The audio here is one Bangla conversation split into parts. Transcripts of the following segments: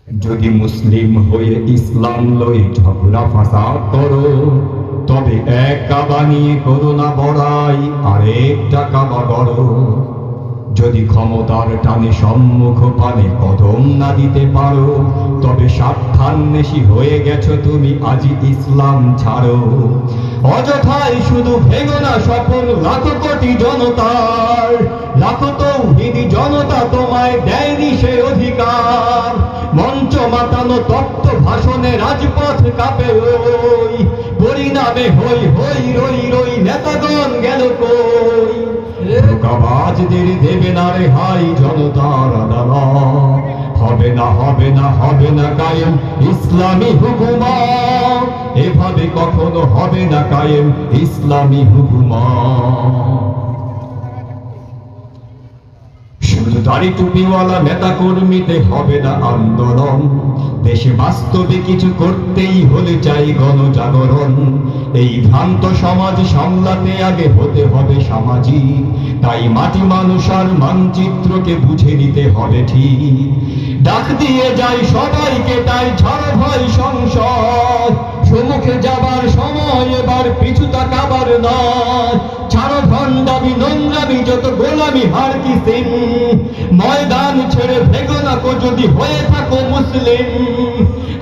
যদি মুসলিম হয়ে ইসলাম লই ঝগড়া ফাসাদ করো, তবে এক কাবা নিয়ে করো না বড়াই, আরেকটা কাবা গড়ো। যদি ক্ষমতার টানে সম্মুখ পানে কদম না দিতে পারো, তবে স্বার্থান্বেষী হয়ে গেছো তুমি, আজি ইসলাম ছাড়ো। অযথাই শুধু ভেঙো না স্বপন লাখো কোটি জনতার, লাখো তৌহিদি জনতা তোমায় দেয়নি সে অধিকার। মঞ্চ মাতানো তত্ত্ব ভাষণে রাজপথ কাঁপে ওই, পরিণামে হই হই রই রই নেতাগণ গেল কই। ধোঁকাবাজদের দেবে না রেহাই জনতার আদালত, হবে না হবে না হবে না কায়েম ইসলামী হুকুমত, এভাবে কখনো হবে না কায়েম ইসলামী হুকুমত। শুধু দাড়ি টুপিওয়ালা নেতা কর্মীতে হবে না আন্দোলন, দেশে বাস্তবে কিছু করতেই হলে চাই গণজাগরণ। এই ভ্রান্ত সমাজ সামলাতে আগে হতে হবে সামাজিক, তাই মাটি মানুষ আর মানচিত্রকে বুঝে নিতে হবে ঠিক। ডাক দিয়ে যাই সবাইকে তাই ছাড়ো ভয় সংসদ, সম্মুখে যাবার সময় এবার পিছু তাকাবার নয়। ছাড়ো ভণ্ডামি নোংরামি যত গোলামি হার কি সিন, ময়দান ছেড়ে ভেগো না কো যদি হয়ে থাকো মুসলিম।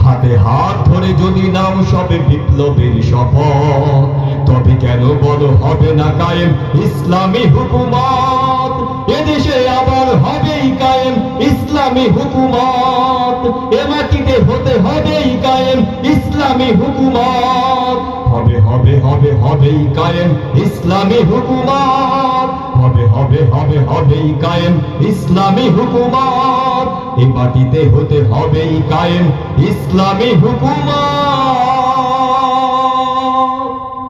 হাতে হাত ধরে যদি নাও সবে বিপ্লবের শপথ, তবে কেন বড় হবে না কায়েম ইসলামী হুকুমত। এদেশে আবার হবেই কায়েম ইসলামী হুকুমত, এ মাটিতে হতে হবেই কায়েম ইসলামী হুকুমত। হবে হবে হবে হবেই কায়েম ইসলামী হুকুমত, হবে হবে হবে হবেই কায়েম ইসলামী হুকুমত। এ মাটিতে হতে হবেই কায়েম ইসলামী হুকুমত।